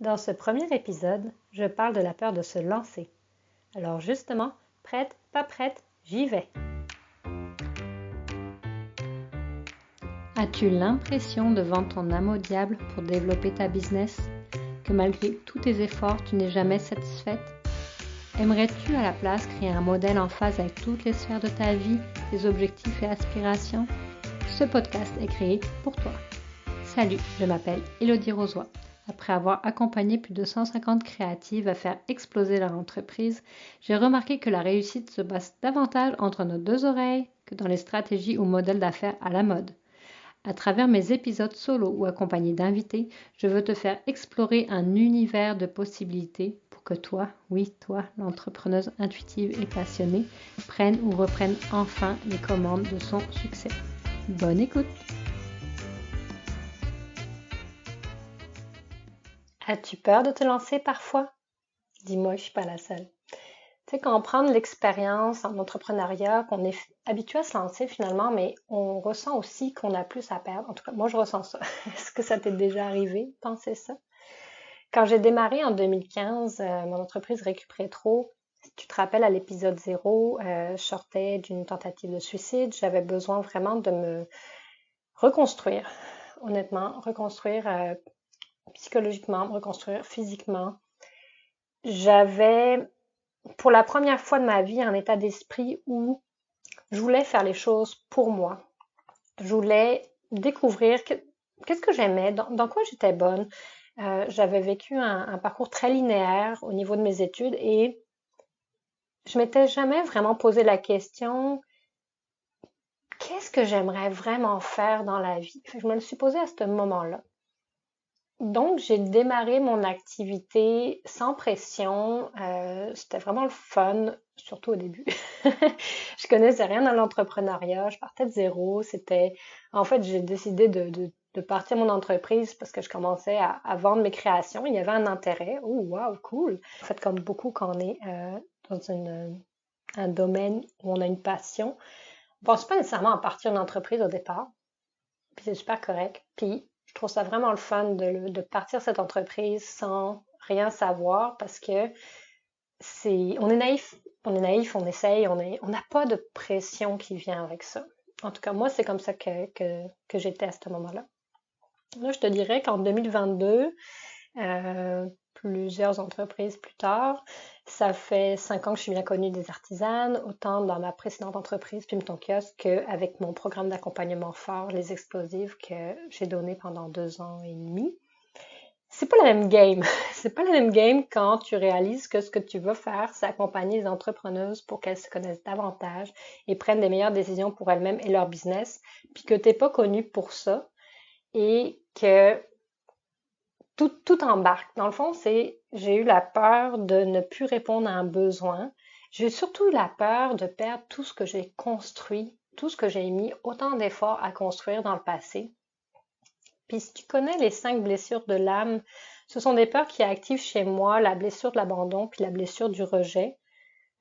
Dans ce premier épisode, je parle de la peur de se lancer. Alors justement, prête, pas prête, j'y vais. As-tu l'impression de vendre ton âme au diable pour développer ta business? Que malgré tous tes efforts, tu n'es jamais satisfaite? Aimerais-tu à la place créer un modèle en phase avec toutes les sphères de ta vie, tes objectifs et aspirations? Ce podcast est créé pour toi. Salut, je m'appelle Élodie Rozoy. Après avoir accompagné plus de 150 créatives à faire exploser leur entreprise, j'ai remarqué que la réussite se base davantage entre nos deux oreilles que dans les stratégies ou modèles d'affaires à la mode. À travers mes épisodes solo ou accompagnés d'invités, je veux te faire explorer un univers de possibilités pour que toi, oui toi, l'entrepreneuse intuitive et passionnée, prenne ou reprenne enfin les commandes de son succès. Bonne écoute! As-tu peur de te lancer parfois? Dis-moi, je suis pas la seule. Tu sais, quand on prend de l'expérience en entrepreneuriat, qu'on est habitué à se lancer finalement, mais on ressent aussi qu'on a plus à perdre. En tout cas, moi, je ressens ça. Est-ce que ça t'est déjà arrivé, penser ça? Quand j'ai démarré en 2015, mon entreprise Récupérer Trop, si tu te rappelles à l'épisode 0, je sortais d'une tentative de suicide. J'avais besoin vraiment de me reconstruire, honnêtement, reconstruire psychologiquement, me reconstruire physiquement. J'avais, pour la première fois de ma vie, un état d'esprit où je voulais faire les choses pour moi. Je voulais découvrir qu'est-ce que j'aimais, dans quoi j'étais bonne. J'avais vécu un parcours très linéaire au niveau de mes études et je m'étais jamais vraiment posé la question qu'est-ce que j'aimerais vraiment faire dans la vie? Je me le suis posé à ce moment-là. Donc, j'ai démarré mon activité sans pression. C'était vraiment le fun, surtout au début. Je connaissais rien dans l'entrepreneuriat, je partais de zéro. En fait, j'ai décidé de partir mon entreprise parce que je commençais à vendre mes créations. Il y avait un intérêt. Oh, wow, cool. En fait, comme beaucoup quand on est dans un domaine où on a une passion, on pense pas nécessairement à partir d'une entreprise au départ. Puis c'est super correct. Puis je trouve ça vraiment le fun de partir cette entreprise sans rien savoir parce que on est naïf, on essaye, on n'a pas de pression qui vient avec ça. En tout cas, moi, c'est comme ça que j'étais à ce moment-là. Là, je te dirais qu'en 2022, plusieurs entreprises plus tard, ça fait 5 ans que je suis bien connue des artisanes, autant dans ma précédente entreprise, Pime ton kiosque, qu'avec mon programme d'accompagnement fort, Les Explosives, que j'ai donné pendant 2 ans et demi. C'est pas la même game. C'est pas la même game quand tu réalises que ce que tu veux faire, c'est accompagner les entrepreneuses pour qu'elles se connaissent davantage et prennent des meilleures décisions pour elles-mêmes et leur business, puis que t'es pas connu pour ça et que tout embarque. Dans le fond, j'ai eu la peur de ne plus répondre à un besoin. J'ai surtout eu la peur de perdre tout ce que j'ai construit, tout ce que j'ai mis autant d'efforts à construire dans le passé. Puis si tu connais les 5 blessures de l'âme, ce sont des peurs qui activent chez moi la blessure de l'abandon puis la blessure du rejet.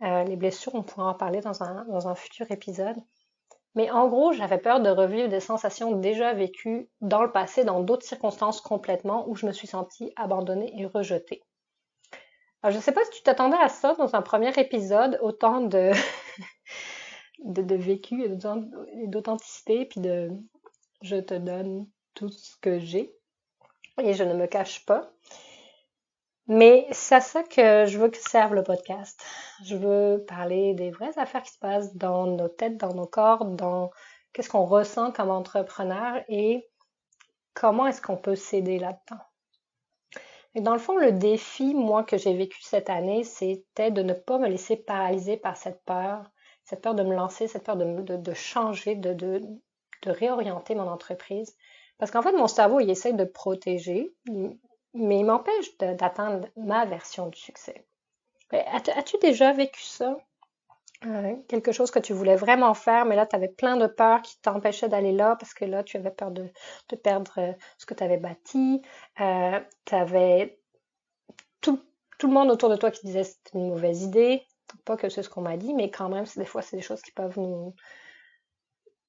Les blessures, on pourra en parler dans un futur épisode. Mais en gros, j'avais peur de revivre des sensations déjà vécues dans le passé, dans d'autres circonstances complètement, où je me suis sentie abandonnée et rejetée. Alors, je ne sais pas si tu t'attendais à ça dans un premier épisode, autant de vécu et d'authenticité, puis je te donne tout ce que j'ai et je ne me cache pas. Mais c'est à ça que je veux que serve le podcast. Je veux parler des vraies affaires qui se passent dans nos têtes, dans nos corps, dans qu'est-ce qu'on ressent comme entrepreneur et comment est-ce qu'on peut s'aider là-dedans. Et dans le fond, le défi, moi, que j'ai vécu cette année, c'était de ne pas me laisser paralyser par cette peur de me lancer, cette peur de changer, de réorienter mon entreprise. Parce qu'en fait, mon cerveau, il essaie de protéger, mais il m'empêche d'atteindre ma version du succès. As-tu déjà vécu ça? Quelque chose que tu voulais vraiment faire, mais là, tu avais plein de peurs qui t'empêchaient d'aller là parce que là, tu avais peur de perdre ce que tu avais bâti. Tu avais tout, tout le monde autour de toi qui disait que c'était une mauvaise idée. Pas que c'est ce qu'on m'a dit, mais quand même, des fois, c'est des choses qui peuvent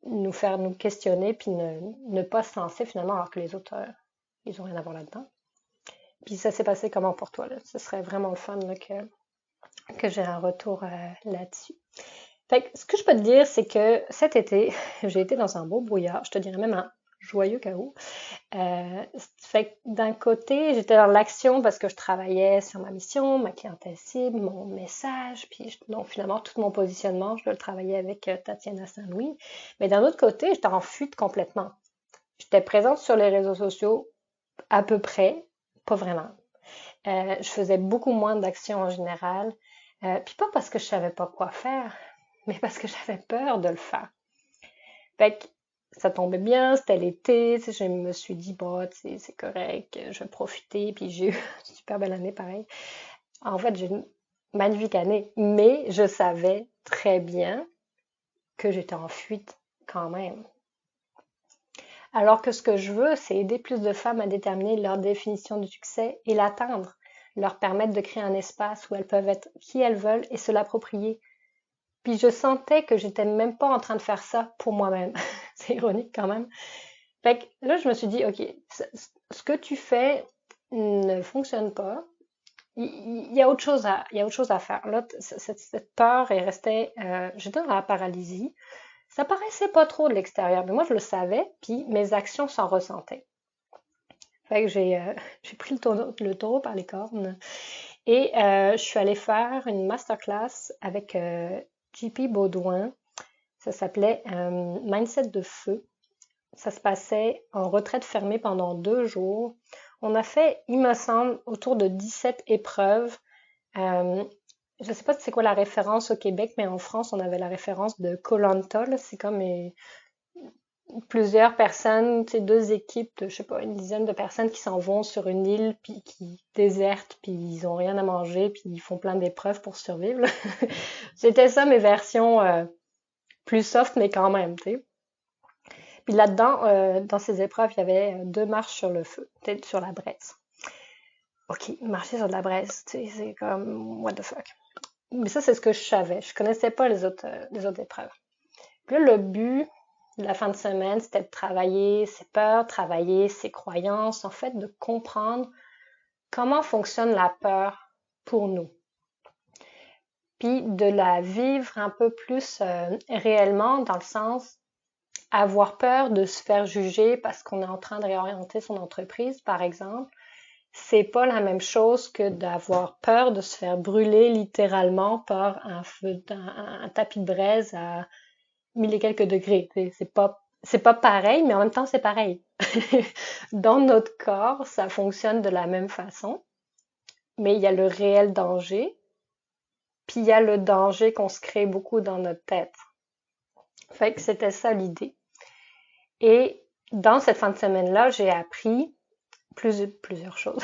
nous faire nous questionner puis ne pas se lancer finalement alors que les autres, ils ont rien à voir là-dedans. Puis ça s'est passé comment pour toi, là? Ce serait vraiment le fun là, que j'ai un retour là-dessus. Fait que ce que je peux te dire, c'est que cet été, j'ai été dans un beau brouillard, je te dirais même un joyeux chaos. Fait que d'un côté, j'étais dans l'action parce que je travaillais sur ma mission, ma clientèle cible, mon message, puis donc finalement tout mon positionnement, je dois le travailler avec Tatiana Saint-Louis. Mais d'un autre côté, j'étais en fuite complètement. J'étais présente sur les réseaux sociaux à peu près, pas vraiment. Je faisais beaucoup moins d'actions en général, puis pas parce que je savais pas quoi faire, mais parce que j'avais peur de le faire. Fait que ça tombait bien, c'était l'été, je me suis dit, bon, c'est correct, je vais profiter, puis j'ai eu une super belle année pareil. En fait, j'ai une magnifique année, mais je savais très bien que j'étais en fuite quand même. Alors que ce que je veux, c'est aider plus de femmes à déterminer leur définition du succès et l'atteindre, leur permettre de créer un espace où elles peuvent être qui elles veulent et se l'approprier. Puis je sentais que j'étais même pas en train de faire ça pour moi-même. C'est ironique quand même. Fait que là, je me suis dit, OK, ce que tu fais ne fonctionne pas. Il y a autre chose à faire. Là, cette peur est restée, j'étais dans la paralysie. Ça paraissait pas trop de l'extérieur, mais moi je le savais, puis mes actions s'en ressentaient. Fait que j'ai pris le taureau par les cornes et je suis allée faire une masterclass avec JP Baudouin. Ça s'appelait Mindset de feu. Ça se passait en retraite fermée pendant 2 jours. On a fait, il me semble, autour de 17 épreuves. Je ne sais pas si c'est quoi la référence au Québec, mais en France, on avait la référence de Koh-Lanta. C'est comme plusieurs personnes, c'est 2 équipes de, je sais pas, une dizaine de personnes qui s'en vont sur une île, puis qui désertent, puis ils ont rien à manger, puis ils font plein d'épreuves pour survivre. C'était ça mes versions plus soft, mais quand même, tu sais. Puis là-dedans, dans ces épreuves, il y avait 2 marches sur le feu, peut-être sur la braise. Ok, marcher sur de la braise, tu sais, c'est comme what the fuck. Mais ça, c'est ce que je savais. Je connaissais pas les autres épreuves. Puis là, le but de la fin de semaine, c'était de travailler ses peurs, travailler ses croyances, en fait, de comprendre comment fonctionne la peur pour nous. Puis de la vivre un peu plus réellement, dans le sens avoir peur de se faire juger parce qu'on est en train de réorienter son entreprise, par exemple, c'est pas la même chose que d'avoir peur de se faire brûler littéralement par un tapis de braise à 1000 et quelques degrés. C'est pas pareil, mais en même temps, c'est pareil. Dans notre corps, ça fonctionne de la même façon, mais il y a le réel danger, puis il y a le danger qu'on se crée beaucoup dans notre tête. Fait que c'était ça l'idée. Et dans cette fin de semaine-là, j'ai appris plusieurs choses,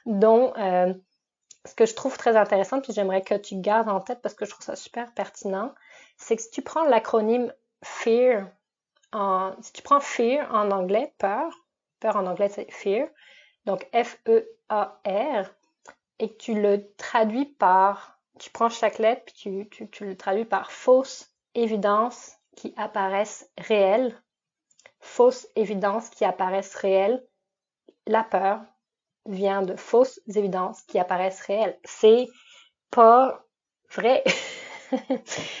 dont ce que je trouve très intéressant, puis j'aimerais que tu gardes en tête parce que je trouve ça super pertinent, c'est que si tu prends l'acronyme FEAR, si tu prends FEAR en anglais, peur en anglais c'est FEAR, donc F-E-A-R, et que tu le traduis par, tu prends chaque lettre, puis tu le traduis par fausses évidences qui apparaissent réelles, fausses évidences qui apparaissent réelles. La peur vient de fausses évidences qui apparaissent réelles. C'est pas vrai.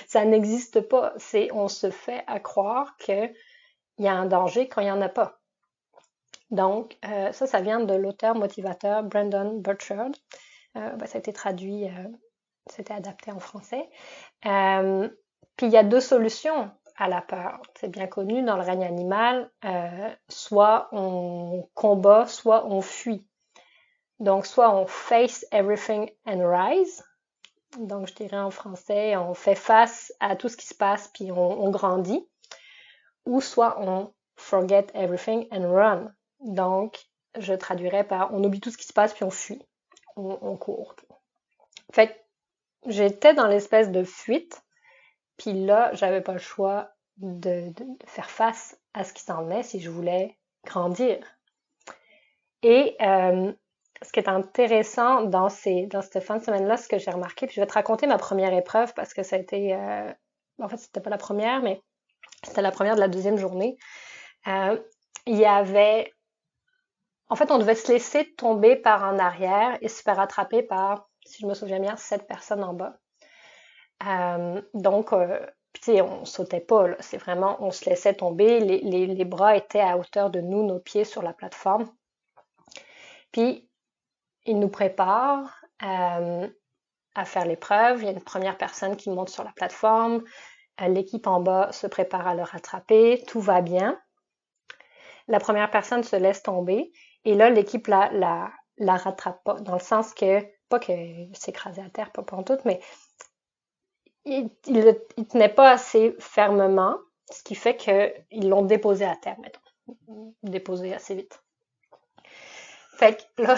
Ça n'existe pas. On se fait à croire qu'il y a un danger quand il n'y en a pas. Donc, ça vient de l'auteur motivateur Brendon Burchard. Ça a été traduit, c'était adapté en français. Puis il y a 2 solutions à la peur. C'est bien connu dans le règne animal. Soit on combat, soit on fuit. Donc, soit on face everything and rise. Donc, je dirais en français, on fait face à tout ce qui se passe puis on grandit. Ou soit on forget everything and run. Donc, je traduirais par on oublie tout ce qui se passe puis on fuit. On court. Fait que j'étais dans l'espèce de fuite. Puis là, j'avais pas le choix de faire face à ce qui s'en venait si je voulais grandir. Et ce qui est intéressant dans cette fin de semaine-là, ce que j'ai remarqué, puis je vais te raconter ma première épreuve parce que ça a été, en fait, c'était pas la première, mais c'était la première de la 2e journée. Il y avait En fait, on devait se laisser tomber par en arrière et se faire attraper par, si je me souviens bien, 7 personnes en bas. Donc, puis tu sais, on sautait pas, là. C'est vraiment, on se laissait tomber. Les bras étaient à hauteur de nous, nos pieds sur la plateforme. Puis, ils nous préparent à faire l'épreuve. Il y a une première personne qui monte sur la plateforme. L'équipe en bas se prépare à le rattraper. Tout va bien. La première personne se laisse tomber. Et là, l'équipe la rattrape pas. Dans le sens que, pas qu'elle s'écrasait à terre, pas pour tout, mais il tenait pas assez fermement, ce qui fait qu'ils l'ont déposé à terre, mettons. Déposé assez vite. Fait que là,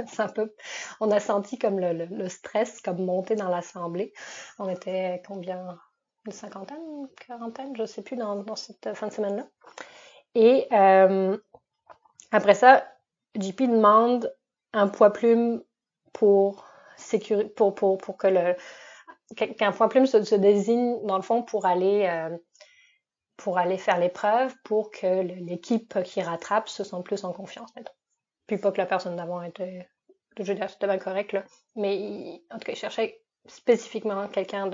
c'est un peu, on a senti comme le stress comme monter dans l'assemblée. On était combien? Une cinquantaine, une quarantaine, je sais plus, dans cette fin de semaine-là. Et après ça, JP demande un poids-plume pour que qu'un poids-plume se désigne, dans le fond, pour aller faire l'épreuve, pour que l'équipe qui rattrape se sente plus en confiance, mettons. Puis pas que la personne d'avant était, je veux dire, c'était bien correct, là. Mais en tout cas, il cherchait spécifiquement quelqu'un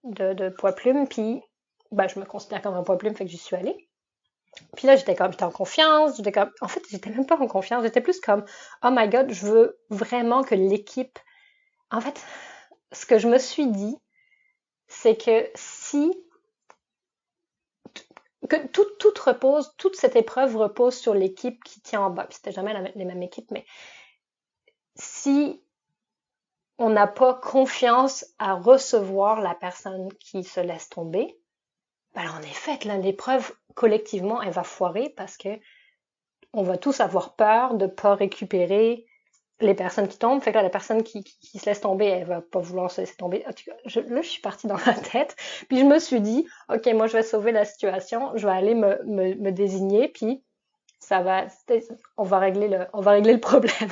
de poids-plume, puis ben, je me considère comme un poids-plume, fait que j'y suis allée. Puis là, j'étais en confiance, en fait, j'étais même pas en confiance, j'étais plus comme, oh my god, je veux vraiment que l'équipe, en fait, ce que je me suis dit, c'est que toute cette épreuve repose sur l'équipe qui tient en bas. Puis c'était jamais les mêmes équipes, mais si on n'a pas confiance à recevoir la personne qui se laisse tomber, ben en effet, là, l'épreuve, collectivement, elle va foirer parce que on va tous avoir peur de pas récupérer les personnes qui tombent. Fait que là, la personne qui se laisse tomber, elle va pas vouloir se laisser tomber. En tout cas, là, je suis partie dans ma tête. Puis je me suis dit, OK, moi, je vais sauver la situation. Je vais aller me désigner. Puis ça va, on va régler le problème.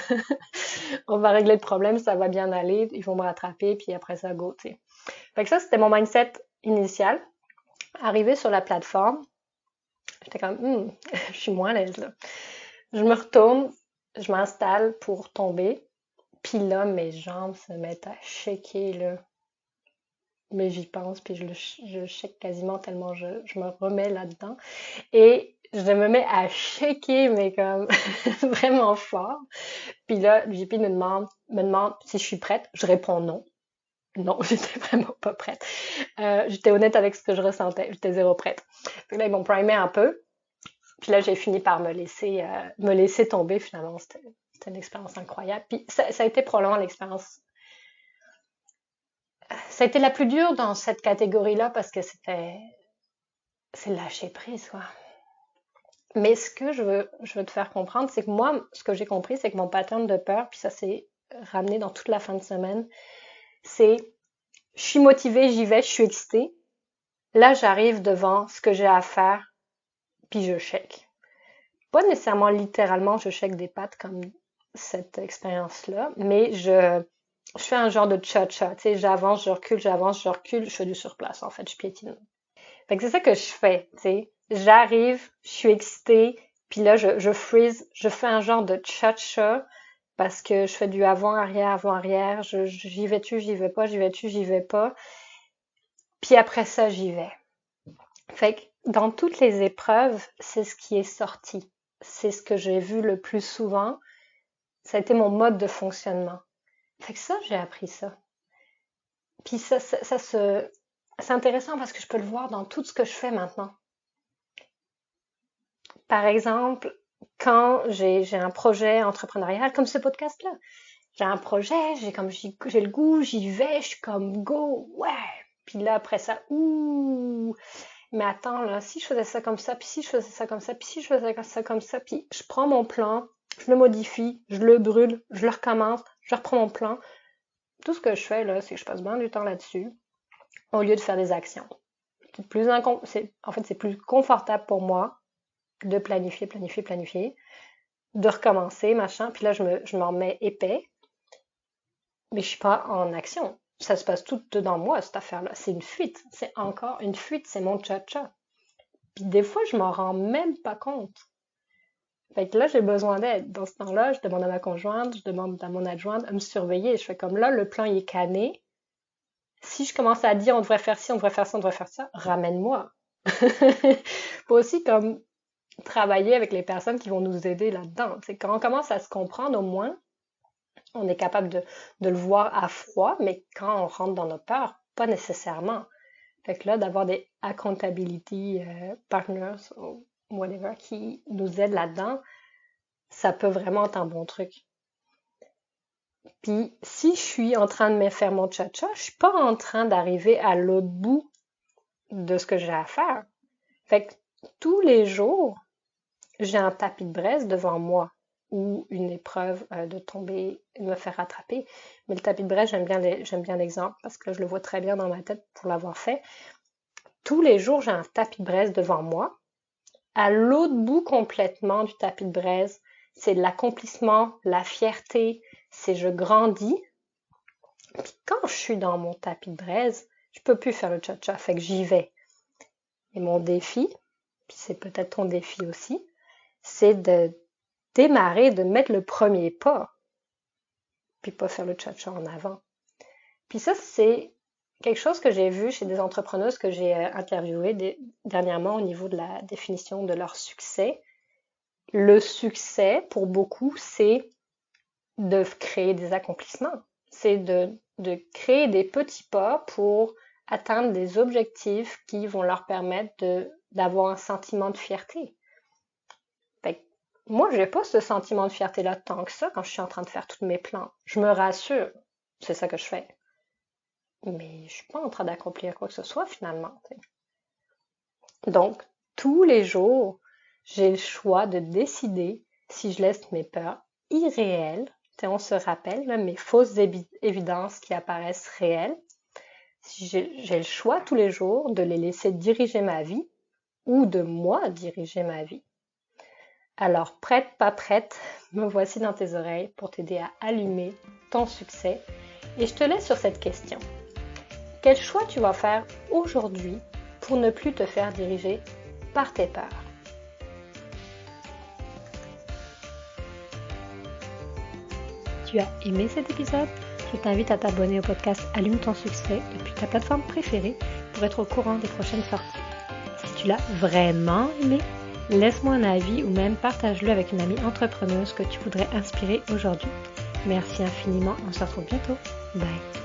On va régler le problème, ça va bien aller. Ils vont me rattraper. Puis après ça, go, tu sais. Fait que ça, c'était mon mindset initial. Arrivé sur la plateforme, j'étais comme, je suis moins à l'aise, là. Je me retourne, je m'installe pour tomber. Puis là, mes jambes se mettent à shaker, là. Mais j'y pense, puis je shake quasiment tellement je me remets là-dedans. Et je me mets à shaker, mais comme vraiment fort. Puis là, JP me demande si je suis prête. Je réponds non. Non, j'étais vraiment pas prête. J'étais honnête avec ce que je ressentais. J'étais zéro prête. Fait que là, ils m'ont primé un peu. Puis là, j'ai fini par me laisser tomber, finalement. C'était une expérience incroyable. Puis ça a été probablement l'expérience. Ça a été la plus dure dans cette catégorie-là parce que c'est lâcher prise, quoi. Mais ce que je veux te faire comprendre, c'est que moi, ce que j'ai compris, c'est que mon pattern de peur, puis ça s'est ramené dans toute la fin de semaine, c'est je suis motivée, j'y vais, je suis excitée. Là, j'arrive devant ce que j'ai à faire, puis je shake. Pas nécessairement littéralement, je shake des pattes comme cette expérience-là, mais je fais un genre de cha-cha, tu sais, j'avance, je recule, je fais du surplace, en fait, je piétine. Fait que c'est ça que je fais, tu sais. J'arrive, je suis excitée, puis là, je freeze, je fais un genre de cha-cha, parce que je fais du avant-arrière, j'y vais-tu, j'y vais pas, j'y vais-tu, j'y vais pas. Puis après ça, j'y vais. Fait que dans toutes les épreuves, c'est ce qui est sorti. C'est ce que j'ai vu le plus souvent. Ça a été mon mode de fonctionnement. Fait que ça, j'ai appris ça. Puis c'est intéressant parce que je peux le voir dans tout ce que je fais maintenant. Par exemple, quand j'ai un projet entrepreneurial, comme ce podcast-là, j'ai un projet, j'ai le goût, j'y vais, je suis comme go, ouais. Puis là, après ça, ouh. Mais attends, là, si je faisais ça comme ça, puis si je faisais ça comme ça, puis si je faisais ça comme ça, puis je prends mon plan, je le modifie, je le brûle, je le recommence, je reprends mon plan. Tout ce que je fais, là, c'est que je passe bien du temps là-dessus, au lieu de faire des actions. C'est plus confortable pour moi de planifier, de recommencer, machin, puis là, je me remets épais, mais je suis pas en action. Ça se passe tout dedans moi, cette affaire-là. C'est une fuite. C'est encore une fuite. C'est mon cha-cha. Puis des fois, je m'en rends même pas compte. Fait que là, j'ai besoin d'aide. Dans ce temps-là, je demande à ma conjointe, je demande à mon adjointe à me surveiller. Je fais comme là, le plan il est canné. Si je commence à dire on devrait faire ci, on devrait faire ça, on devrait faire ça, ramène-moi. Faut aussi comme travailler avec les personnes qui vont nous aider là-dedans. C'est quand on commence à se comprendre, au moins, on est capable de le voir à froid, mais quand on rentre dans nos peurs, pas nécessairement. Fait que là, d'avoir des accountability partners ou whatever qui nous aident là-dedans, ça peut vraiment être un bon truc. Puis si je suis en train de me faire mon cha-cha, je suis pas en train d'arriver à l'autre bout de ce que j'ai à faire. Fait que tous les jours, j'ai un tapis de braise devant moi ou une épreuve de tomber, de me faire rattraper. Mais le tapis de braise, j'aime bien l'exemple parce que je le vois très bien dans ma tête pour l'avoir fait. Tous les jours, j'ai un tapis de braise devant moi. À l'autre bout complètement du tapis de braise, c'est l'accomplissement, la fierté, c'est je grandis. Puis quand je suis dans mon tapis de braise, je peux plus faire le cha-cha, fait que j'y vais. Et mon défi, puis c'est peut-être ton défi aussi, c'est de démarrer, de mettre le premier pas, puis pas faire le cha-cha en avant. Puis ça, c'est quelque chose que j'ai vu chez des entrepreneuses que j'ai interviewées dernièrement au niveau de la définition de leur succès. Le succès, pour beaucoup, c'est de créer des accomplissements. C'est de créer des petits pas pour atteindre des objectifs qui vont leur permettre d'avoir un sentiment de fierté. Fait que moi, j'ai pas ce sentiment de fierté-là tant que ça quand je suis en train de faire tous mes plans. Je me rassure, c'est ça que je fais. Mais je suis pas en train d'accomplir quoi que ce soit finalement. T'sais. Donc, tous les jours, j'ai le choix de décider si je laisse mes peurs irréelles, on se rappelle, là, mes fausses évidences qui apparaissent réelles, si j'ai le choix tous les jours de les laisser diriger ma vie ou de moi diriger ma vie. Alors, prête, pas prête, me voici dans tes oreilles pour t'aider à allumer ton succès. Et je te laisse sur cette question. Quel choix tu vas faire aujourd'hui pour ne plus te faire diriger par tes peurs? Tu as aimé cet épisode? Je t'invite à t'abonner au podcast Allume ton succès depuis ta plateforme préférée pour être au courant des prochaines sorties. Si tu l'as vraiment aimé, laisse-moi un avis ou même partage-le avec une amie entrepreneuse que tu voudrais inspirer aujourd'hui. Merci infiniment, on se retrouve bientôt. Bye!